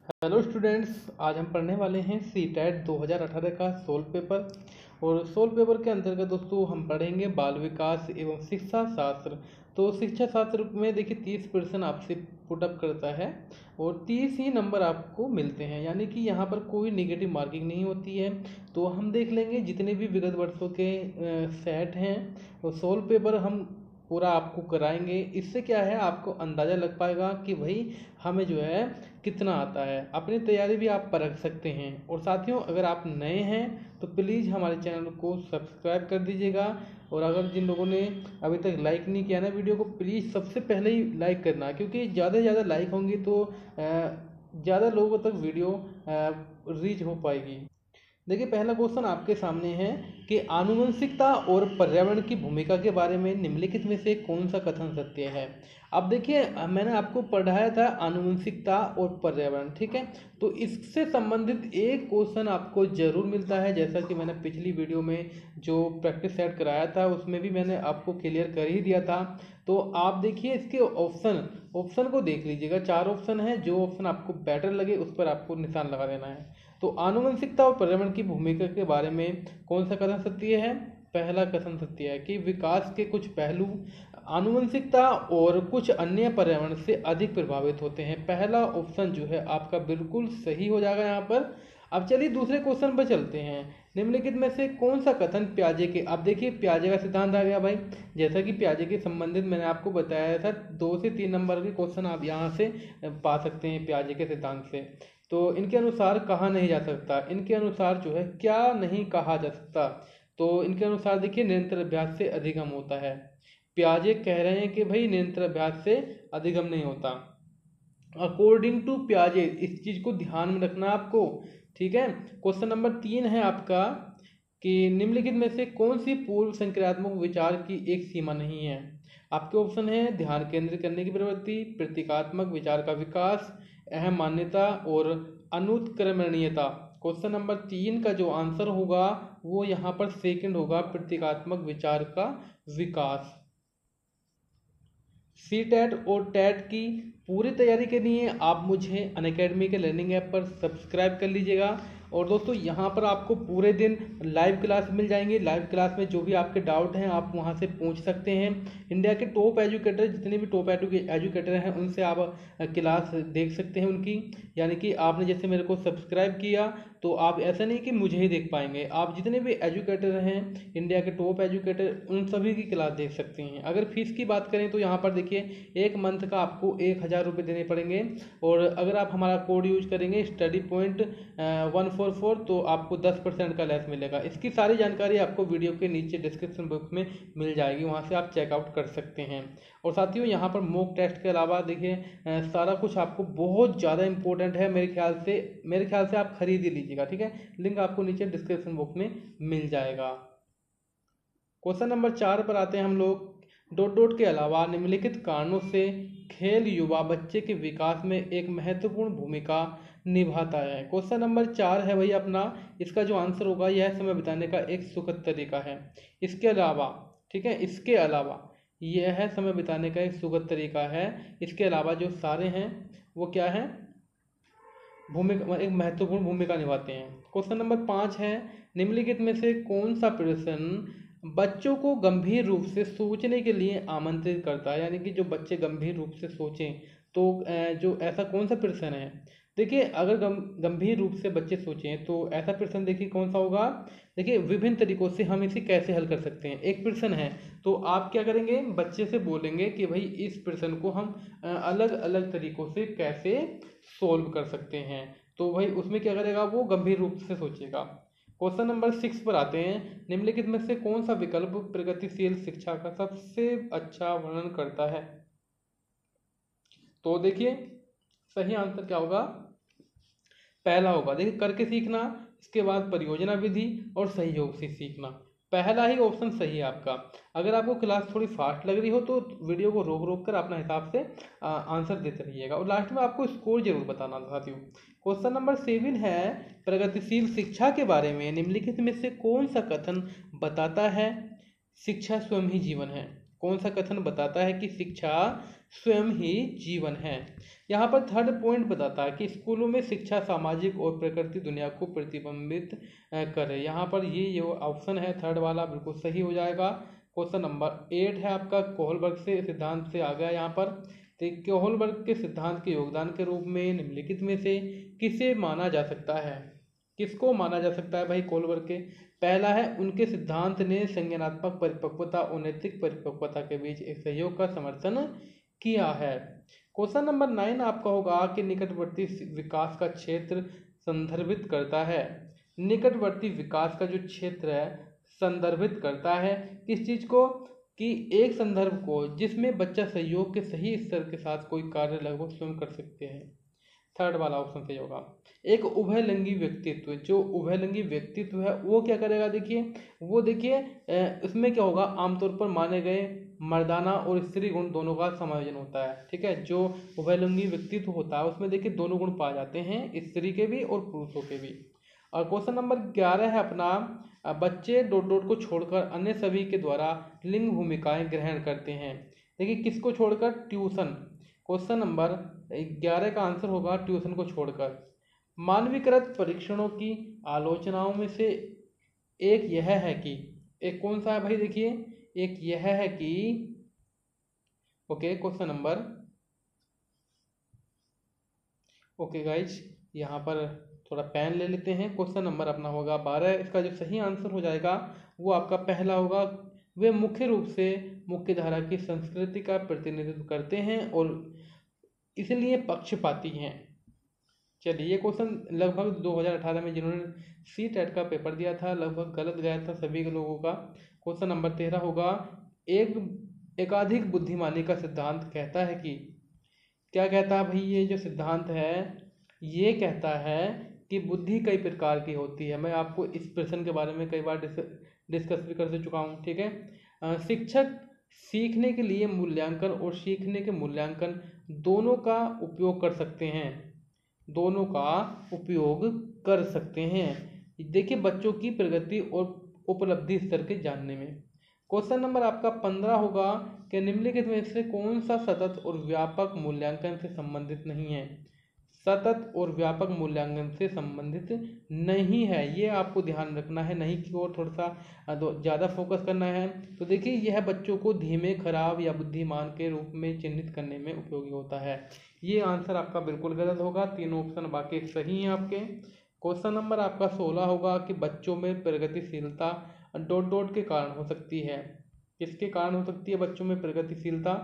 Hello students, आज हम पढ़ने वाले हैं सीटेट 2018 का सोल्व पेपर। और सोल्व पेपर के अंतर्गत दोस्तों हम पढ़ेंगे बाल विकास एवं शिक्षा शास्त्र। तो शिक्षा शास्त्र में देखिए 30% आपसे पुटअप करता है और 30 ही नंबर आपको मिलते हैं, यानी कि यहाँ पर कोई नेगेटिव मार्किंग नहीं होती है। तो हम देख लेंगे जितने भी विगत वर्षों के सेट हैं वो सोल्व पेपर हम पूरा आपको कराएंगे। इससे क्या है, आपको अंदाज़ा लग पाएगा कि भाई हमें जो है कितना आता है। अपनी तैयारी भी आप परख सकते हैं। और साथियों, अगर आप नए हैं तो प्लीज़ हमारे चैनल को सब्सक्राइब कर दीजिएगा। और अगर जिन लोगों ने अभी तक लाइक नहीं किया ना वीडियो को, प्लीज़ सबसे पहले ही लाइक करना, क्योंकि ज़्यादा से ज़्यादा लाइक होंगी तो ज़्यादा लोगों तक वीडियो रीच हो पाएगी। देखिए पहला क्वेश्चन आपके सामने है कि आनुवंशिकता और पर्यावरण की भूमिका के बारे में निम्नलिखित में से कौन सा कथन सत्य है। अब देखिए मैंने आपको पढ़ाया था आनुवंशिकता और पर्यावरण, ठीक है। तो इससे संबंधित एक क्वेश्चन आपको जरूर मिलता है, जैसा कि मैंने पिछली वीडियो में जो प्रैक्टिस सेट कराया था उसमें भी मैंने आपको क्लियर कर ही दिया था। तो आप देखिए इसके ऑप्शन को देख लीजिएगा। 4 ऑप्शन है, जो ऑप्शन आपको बेटर लगे उस पर आपको निशान लगा देना है। तो आनुवंशिकता और पर्यावरण की भूमिका के बारे में कौन सा कथन सत्य है। पहला कथन सत्य है कि विकास के कुछ पहलू आनुवंशिकता और कुछ अन्य पर्यावरण से अधिक प्रभावित होते हैं। पहला ऑप्शन जो है आपका बिल्कुल सही हो जाएगा यहाँ पर। अब चलिए दूसरे क्वेश्चन पर चलते हैं। निम्नलिखित में से कौन सा कथन प्याजे के, अब देखिए प्याजे का सिद्धांत आ गया भाई। जैसा कि प्याजे के संबंधित मैंने आपको बताया था, 2 से 3 नंबर के क्वेश्चन आप यहाँ से पा सकते हैं प्याजे के सिद्धांत से। तो इनके अनुसार कहा नहीं जा सकता, इनके अनुसार जो है क्या नहीं कहा जा सकता। तो इनके अनुसार देखिए निरंतर अभ्यास से अधिगम होता है। प्याजे कह रहे हैं कि भाई निरंतर अभ्यास से अधिगम नहीं होता। अकॉर्डिंग टू प्याजे, इस चीज को ध्यान में रखना आपको, ठीक है। क्वेश्चन नंबर 3 है आपका कि निम्नलिखित में से कौन सी पूर्व संक्रियात्मक विचार की एक सीमा नहीं है। आपके ऑप्शन है ध्यान केंद्रित करने की प्रवृत्ति, प्रतीकात्मक विचार का विकास, अहम मान्यता और अनुत्क्रमणीयता। क्वेश्चन नंबर 3 का जो आंसर होगा वो यहाँ पर सेकंड होगा, प्रतीकात्मक विचार का विकास। सी टेट और टेट की पूरी तैयारी के लिए आप मुझे अनअकैडमी के लर्निंग ऐप पर सब्सक्राइब कर लीजिएगा। और दोस्तों यहाँ पर आपको पूरे दिन लाइव क्लास मिल जाएंगे। लाइव क्लास में जो भी आपके डाउट हैं आप वहाँ से पूछ सकते हैं। इंडिया के टॉप एजुकेटर, जितने भी टॉप एजुकेटर हैं उनसे आप क्लास देख सकते हैं उनकी। यानी कि आपने जैसे मेरे को सब्सक्राइब किया तो आप ऐसा नहीं कि मुझे ही देख पाएंगे, आप जितने भी एजुकेटर हैं इंडिया के टॉप एजुकेटर उन सभी की क्लास देख सकते हैं। अगर फीस की बात करें तो यहाँ पर देखिए एक मंथ का आपको 1000 रुपये देने पड़ेंगे। और अगर आप हमारा कोड यूज करेंगे स्टडी पॉइंट 144 तो आपको 10% का लेस मिलेगा। इसकी सारी जानकारी आपको वीडियो के नीचे डिस्क्रिप्शन बॉक्स में मिल जाएगी, वहाँ से आप चेकआउट कर सकते हैं। और साथियों यहाँ पर मॉक टेस्ट के अलावा देखिए सारा कुछ आपको बहुत ज़्यादा इंपॉर्टेंट है। मेरे ख्याल से आप खरीद ही लीजिएगा, ठीक है। लिंक आपको नीचे डिस्क्रिप्शन बॉक्स में मिल जाएगा। क्वेश्चन नंबर 4 पर आते हैं हम लोग। डॉट डॉट के अलावा निम्नलिखित कारणों से खेल युवा बच्चे के विकास में एक महत्वपूर्ण भूमिका निभाता है। क्वेश्चन नंबर 4 है भाई अपना, इसका जो आंसर होगा यह समय बिताने का एक सुखद तरीका है। इसके अलावा, ठीक है, इसके अलावा यह समय बिताने का एक सुखद तरीका है। इसके अलावा जो सारे हैं वो क्या है, भूमिका, एक महत्वपूर्ण भूमिका निभाते हैं। क्वेश्चन नंबर 5 है निम्नलिखित में से कौन सा प्रश्न बच्चों को गंभीर रूप से सोचने के लिए आमंत्रित करता है। यानी कि जो बच्चे गंभीर रूप से सोचें तो जो ऐसा कौन सा प्रश्न है। देखिए अगर गंभीर रूप से बच्चे सोचें तो ऐसा प्रश्न देखिए कौन सा होगा। देखिए विभिन्न तरीकों से हम इसे कैसे हल कर सकते हैं। एक प्रश्न है तो आप क्या करेंगे, बच्चे से बोलेंगे कि भाई इस प्रश्न को हम अलग अलग तरीकों से कैसे सोल्व कर सकते हैं। तो भाई उसमें क्या करेगा, वो गंभीर रूप से सोचेगा। क्वेश्चन नंबर 6 पर आते हैं। निम्नलिखित में से कौन सा विकल्प प्रगतिशील शिक्षा का सबसे अच्छा वर्णन करता है। तो देखिए सही आंसर क्या होगा, पहला होगा। देखिए करके सीखना, इसके बाद परियोजना विधि और सहयोग से सीखना। पहला ही ऑप्शन सही है आपका। अगर आपको क्लास थोड़ी फास्ट लग रही हो तो वीडियो को रोक रोक कर अपना हिसाब से आंसर देते रहिएगा। और लास्ट में आपको स्कोर जरूर बताना साथियों। क्वेश्चन नंबर 7 है प्रगतिशील शिक्षा के बारे में निम्नलिखित में से कौन सा कथन बताता है शिक्षा स्वयं ही जीवन है। कौन सा कथन बताता है कि शिक्षा स्वयं ही जीवन है। यहाँ पर थर्ड पॉइंट बताता है कि स्कूलों में शिक्षा सामाजिक और प्रकृति दुनिया को प्रतिबिंबित करे। यहाँ पर ये ऑप्शन है थर्ड वाला बिल्कुल सही हो जाएगा। क्वेश्चन नंबर 8 है आपका, कोहलबर्ग से सिद्धांत से आ गया यहाँ पर। तो कोहलबर्ग के सिद्धांत के योगदान के रूप में निम्नलिखित में से किसे माना जा सकता है? किसको माना जा सकता है भाई कोहलबर्ग के? पहला है, उनके सिद्धांत ने संज्ञानात्मक परिपक्वता और नैतिक परिपक्वता के बीच एक सहयोग का समर्थन किया है। क्वेश्चन नंबर 9 आपका होगा कि निकटवर्ती विकास का क्षेत्र संदर्भित करता है। निकटवर्ती विकास का जो क्षेत्र है संदर्भित करता है किस चीज को? कि एक संदर्भ को जिसमें बच्चा सहयोग के सही स्तर के साथ कोई कार्य लगभग स्वयं कर सकते हैं। थर्ड वाला ऑप्शन सही होगा। एक उभयलिंगी व्यक्तित्व, जो उभयलिंगी व्यक्तित्व है वो क्या करेगा? देखिए इसमें क्या होगा, आमतौर पर माने गए मर्दाना और स्त्री गुण दोनों का समायोजन होता है। ठीक है, जो उभयलिंगी व्यक्तित्व होता है उसमें देखिए दोनों गुण पाए जाते हैं, स्त्री के भी और पुरुषों के भी। और क्वेश्चन नंबर 11 है अपना, बच्चे डॉट डॉट को छोड़कर अन्य सभी के द्वारा लिंग भूमिकाएं ग्रहण करते हैं। देखिए किसको छोड़कर? ट्यूशन। क्वेश्चन नंबर 11 का आंसर होगा ट्यूशन को छोड़कर। मानवीकृत परीक्षणों की आलोचनाओं में से एक यह है कि, एक कौन सा है भाई? देखिए एक यह है कि, okay question number, okay guys यहाँ पर थोड़ा पेन ले लेते हैं। क्वेश्चन नंबर अपना होगा 12। इसका जो सही आंसर हो जाएगा वो आपका पहला होगा, वे मुख्य रूप से मुख्य धारा की संस्कृति का प्रतिनिधित्व करते हैं और इसलिए पक्षपाती हैं। चलिए ये क्वेश्चन लगभग 2018 में जिन्होंने CTET का पेपर दिया था लगभग गलत गया था सभी के लोगों का। क्वेश्चन नंबर 13 होगा, एकाधिक बुद्धिमानी का सिद्धांत कहता है कि, क्या कहता है भाई? ये जो सिद्धांत है ये कहता है कि बुद्धि कई प्रकार की होती है। मैं आपको इस प्रश्न के बारे में कई बार डिस्कस भी कर चुका हूँ। ठीक है, शिक्षक सीखने के लिए मूल्यांकन और सीखने के मूल्यांकन दोनों का उपयोग कर सकते हैं, दोनों का उपयोग कर सकते हैं। देखिए बच्चों की प्रगति और उपलब्धि स्तर के जानने में। क्वेश्चन नंबर आपका 15 होगा कि निम्नलिखित में से कौन सा सतत और व्यापक मूल्यांकन से संबंधित नहीं है? सतत और व्यापक मूल्यांकन से संबंधित नहीं है, ये आपको ध्यान रखना है, नहीं की ओर थोड़ा सा ज़्यादा फोकस करना है। तो देखिए यह बच्चों को धीमे, खराब या बुद्धिमान के रूप में चिन्हित करने में उपयोगी होता है। ये आंसर आपका बिल्कुल गलत होगा, तीनों ऑप्शन बाकी सही हैं आपके। क्वेश्चन नंबर आपका 16 होगा कि बच्चों में प्रगतिशीलता डॉट डॉट के कारण हो सकती है। किसके कारण हो सकती है बच्चों में प्रगतिशीलता?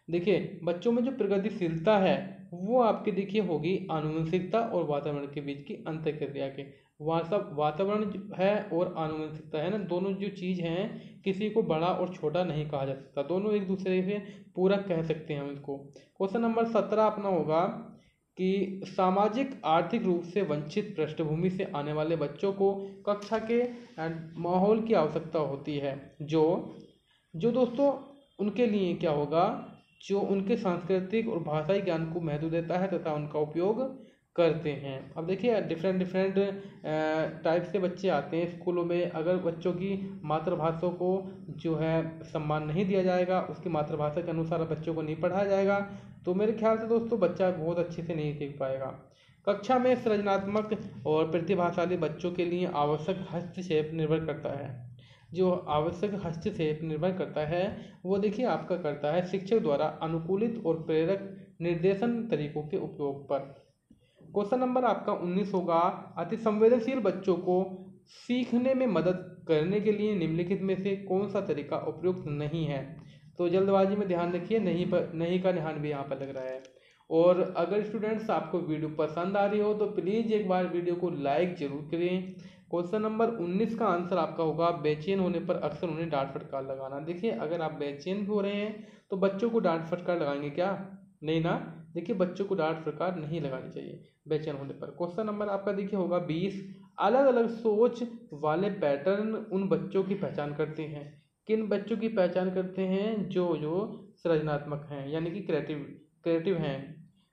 देखिए बच्चों में जो प्रगतिशीलता है वो आपके देखिए होगी आनुवंशिकता और वातावरण के बीच की अंतःक्रिया के। वातावरण है और आनुवंशिकता है ना, दोनों जो चीज़ हैं किसी को बड़ा और छोटा नहीं कहा जा सकता, दोनों एक दूसरे से पूरक कह सकते हैं उनको। क्वेश्चन नंबर 17 अपना होगा कि सामाजिक आर्थिक रूप से वंचित पृष्ठभूमि से आने वाले बच्चों को कक्षा के माहौल की आवश्यकता होती है, जो दोस्तों उनके लिए क्या होगा, जो उनके सांस्कृतिक और भाषाई ज्ञान को महत्व देता है तथा उनका उपयोग करते हैं। अब देखिए डिफरेंट टाइप से बच्चे आते हैं स्कूलों में। अगर बच्चों की मातृभाषा को जो है सम्मान नहीं दिया जाएगा, उसकी मातृभाषा के अनुसार बच्चों को नहीं पढ़ाया जाएगा, तो मेरे ख्याल से दोस्तों बच्चा बहुत अच्छे से नहीं सीख पाएगा। कक्षा में सृजनात्मक और प्रतिभाशाली बच्चों के लिए आवश्यक हस्तक्षेप निर्भर करता है, जो आवश्यक हस्तक्षेप निर्भर करता है वो देखिए आपका करता है शिक्षक द्वारा अनुकूलित और प्रेरक निर्देशन तरीकों के उपयोग पर। क्वेश्चन नंबर आपका 19 होगा, अति संवेदनशील बच्चों को सीखने में मदद करने के लिए निम्नलिखित में से कौन सा तरीका उपयुक्त नहीं है? तो जल्दबाजी में ध्यान रखिए, नहीं का ध्यान भी यहाँ पर लग रहा है। और अगर स्टूडेंट्स आपको वीडियो पसंद आ रही हो तो प्लीज़ एक बार वीडियो को लाइक जरूर करें। क्वेश्चन नंबर 19 का आंसर आपका होगा, बेचैन होने पर अक्सर उन्हें डांट फटकार लगाना। देखिए अगर आप बेचैन भी हो रहे हैं तो बच्चों को डांट फटकार लगाएंगे क्या? नहीं ना, देखिए बच्चों को डांट फटकार नहीं लगानी चाहिए बेचैन होने पर। क्वेश्चन नंबर आपका देखिए होगा 20, अलग अलग सोच वाले पैटर्न उन बच्चों की पहचान करते हैं। किन बच्चों की पहचान करते हैं? जो सृजनात्मक हैं यानी कि क्रिएटिव हैं।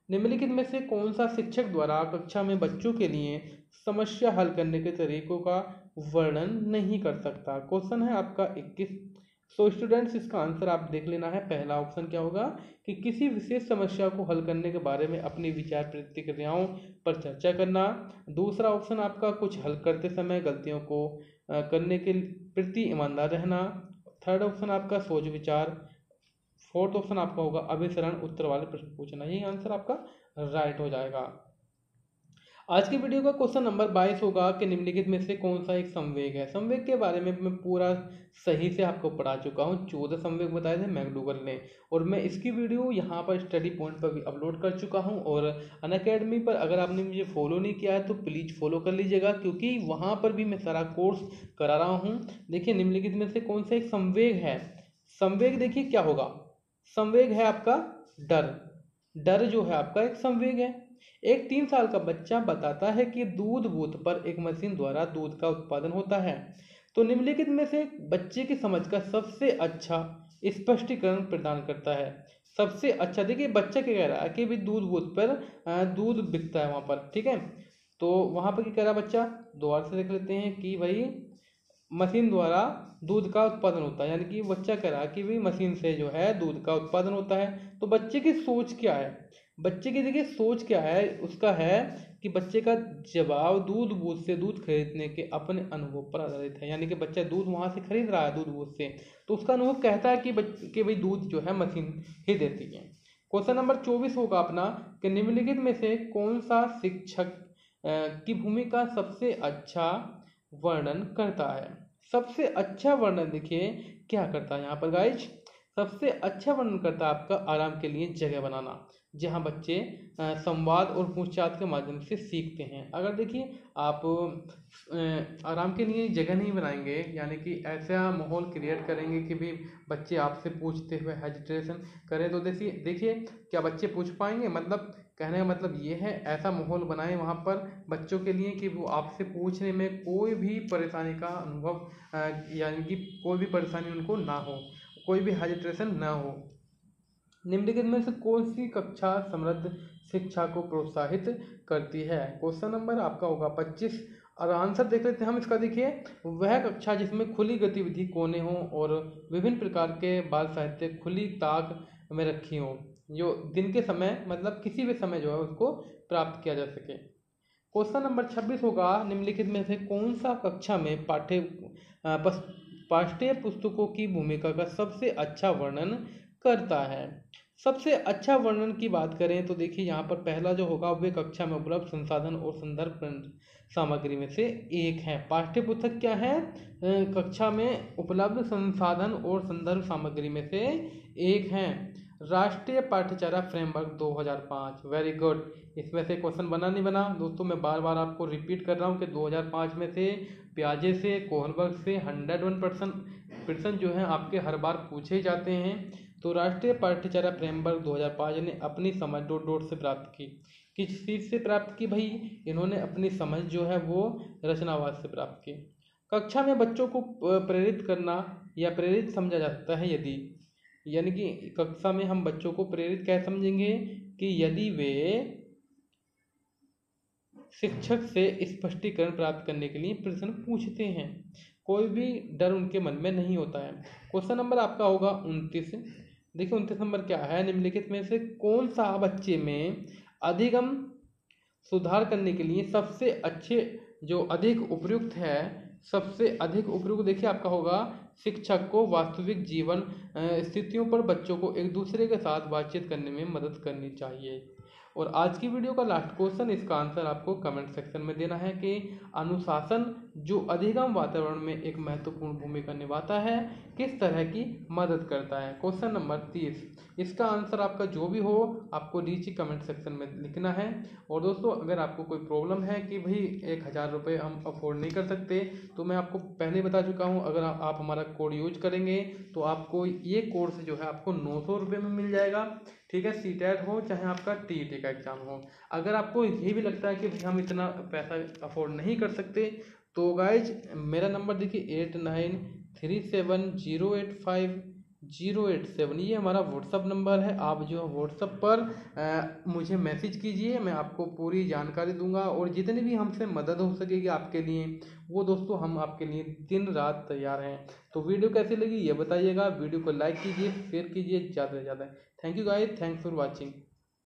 निम्नलिखित में से कौन सा शिक्षक द्वारा कक्षा में बच्चों के लिए समस्या हल करने के तरीकों का वर्णन नहीं कर सकता? क्वेश्चन है आपका 21। सो स्टूडेंट्स, इसका आंसर आप देख लेना है। पहला ऑप्शन क्या होगा कि किसी विशेष समस्या को हल करने के बारे में अपनी विचार प्रतिक्रियाओं पर चर्चा करना। दूसरा ऑप्शन आपका कुछ हल करते समय गलतियों को करने के प्रति ईमानदार रहना। थर्ड ऑप्शन आपका सोच विचार। फोर्थ ऑप्शन आपका होगा अभिसरण उत्तर वाले प्रश्न पूछना। यही आंसर आपका राइट हो जाएगा। आज की वीडियो का क्वेश्चन नंबर 22 होगा कि निम्नलिखित में से कौन सा एक संवेग है। संवेग के बारे में मैं पूरा सही से आपको पढ़ा चुका हूँ। 14 संवेग बताए थे मैकडूगल ने, और मैं इसकी वीडियो यहाँ पर स्टडी पॉइंट पर भी अपलोड कर चुका हूँ। और अनअकैडमी पर अगर आपने मुझे फॉलो नहीं किया है तो प्लीज़ फॉलो कर लीजिएगा, क्योंकि वहाँ पर भी मैं सारा कोर्स करा रहा हूँ। देखिए, निम्नलिखित में से कौन सा एक संवेग है। संवेग देखिए क्या होगा। संवेग है आपका डर। डर जो है आपका एक संवेग है। एक 3 साल का बच्चा बताता है कि दूध बूथ पर एक मशीन द्वारा दूध का उत्पादन होता है। तो निम्नलिखित में से बच्चे की समझ का सबसे अच्छा स्पष्टीकरण प्रदान करता है। सबसे अच्छा, देखिए बच्चा क्या कह रहा है कि भी दूध बूथ पर दूध बिकता है वहां पर, ठीक है। तो वहां पर क्या कह रहा है बच्चा, दोबारा से देख लेते हैं कि भाई मशीन द्वारा दूध का उत्पादन होता है, यानी कि बच्चा कह रहा है कि भाई मशीन से जो है दूध का उत्पादन होता है। तो बच्चे की सोच क्या है, बच्चे की देखिए सोच क्या है, उसका है कि बच्चे का जवाब दूध बूथ से दूध खरीदने के अपने अनुभव पर आधारित है। यानी कि बच्चा दूध वहां से खरीद रहा है दूध बूथ से, तो उसका अनुभव कहता है कि भाई दूध जो है मशीन ही देती है। क्वेश्चन नंबर 24 होगा अपना कि निम्नलिखित में से कौन सा शिक्षक की भूमिका सबसे अच्छा वर्णन करता है। सबसे अच्छा वर्णन देखिए क्या करता है यहाँ पर गाइज। सबसे अच्छा वर्णन करता है आपका आराम के लिए जगह बनाना, जहाँ बच्चे संवाद और पूछताछ के माध्यम से सीखते हैं। अगर देखिए आप आराम के लिए जगह नहीं बनाएंगे, यानी कि ऐसा माहौल क्रिएट करेंगे कि भी बच्चे आपसे पूछते हुए हेजिटेशन करें, तो देखिए क्या बच्चे पूछ पाएंगे। मतलब कहने का मतलब ये है, ऐसा माहौल बनाएं वहाँ पर बच्चों के लिए कि वो आपसे पूछने में कोई भी परेशानी का अनुभव यानी कि कोई भी परेशानी उनको ना हो, कोई भी हेजिटेशन ना हो। निम्नलिखित में से कौन सी कक्षा समृद्ध शिक्षा को प्रोत्साहित करती है। क्वेश्चन नंबर आपका होगा 25 और आंसर देख लेते हैं हम इसका। देखिए, वह कक्षा जिसमें खुली गतिविधि कोने हों और विभिन्न प्रकार के बाल साहित्य खुली ताक में रखी हों, जो दिन के समय मतलब किसी भी समय जो है उसको प्राप्त किया जा सके। क्वेश्चन नंबर 26 होगा निम्नलिखित में से कौन सा कक्षा में पाठ्य पुस्तकों की भूमिका का सबसे अच्छा वर्णन करता है। सबसे अच्छा वर्णन की बात करें तो देखिए यहाँ पर पहला जो होगा वे कक्षा में उपलब्ध संसाधन और संदर्भ सामग्री में से एक है। पाठ्य पुस्तक क्या है, कक्षा में उपलब्ध संसाधन और संदर्भ सामग्री में से एक है। राष्ट्रीय पाठ्यचर्या फ्रेमवर्क 2005, वेरी गुड। इसमें से क्वेश्चन बना नहीं बना दोस्तों, मैं बार बार आपको रिपीट कर रहा हूँ कि 2005 में से प्याजे से कोहनबर्ग से 101% जो है आपके हर बार पूछे ही जाते हैं। तो राष्ट्रीय पाठ्यचर्या फ्रेमवर्क 2005 ने अपनी समझ डोट से प्राप्त की। किस चीज़ से प्राप्त की भाई, इन्होंने अपनी समझ जो है वो रचनावाद से प्राप्त की। कक्षा में बच्चों को प्रेरित करना या प्रेरित समझा जा सकता है यदि, यानी कि कक्षा में हम बच्चों को प्रेरित क्या समझेंगे कि यदि वे शिक्षक से स्पष्टीकरण प्राप्त करने के लिए प्रश्न पूछते हैं, कोई भी डर उनके मन में नहीं होता है। क्वेश्चन नंबर आपका होगा 29। देखिए 29 नंबर क्या है, निम्नलिखित में से कौन सा बच्चे में अधिगम सुधार करने के लिए सबसे अच्छे जो अधिक उपयुक्त है, सबसे अधिक उपयुक्त देखिए आपका होगा शिक्षक को वास्तविक जीवन स्थितियों पर बच्चों को एक दूसरे के साथ बातचीत करने में मदद करनी चाहिए। और आज की वीडियो का लास्ट क्वेश्चन, इसका आंसर आपको कमेंट सेक्शन में देना है कि अनुशासन जो अधिगम वातावरण में एक महत्वपूर्ण भूमिका निभाता है किस तरह की मदद करता है। क्वेश्चन नंबर 30, इसका आंसर आपका जो भी हो आपको नीचे कमेंट सेक्शन में लिखना है। और दोस्तों अगर आपको कोई प्रॉब्लम है कि भाई 1000 रुपये हम अफोर्ड नहीं कर सकते, तो मैं आपको पहले बता चुका हूँ, अगर आप हमारा कोड यूज करेंगे तो आपको ये कोर्स जो है आपको 900 रुपये में मिल जाएगा, ठीक है। CTET हो चाहे आपका TET का एग्जाम हो। अगर आपको ये भी लगता है कि भाई हम इतना पैसा अफोर्ड नहीं कर सकते, तो गाइज मेरा नंबर देखिए 087, ये हमारा व्हाट्सअप नंबर है। आप जो व्हाट्सअप पर मुझे मैसेज कीजिए, मैं आपको पूरी जानकारी दूंगा और जितनी भी हमसे मदद हो सकेगी आपके लिए वो दोस्तों हम आपके लिए दिन रात तैयार हैं। तो वीडियो कैसी लगी ये बताइएगा, वीडियो को लाइक कीजिए, शेयर कीजिए ज़्यादा से ज़्यादा। Thank you guys, thanks for watching.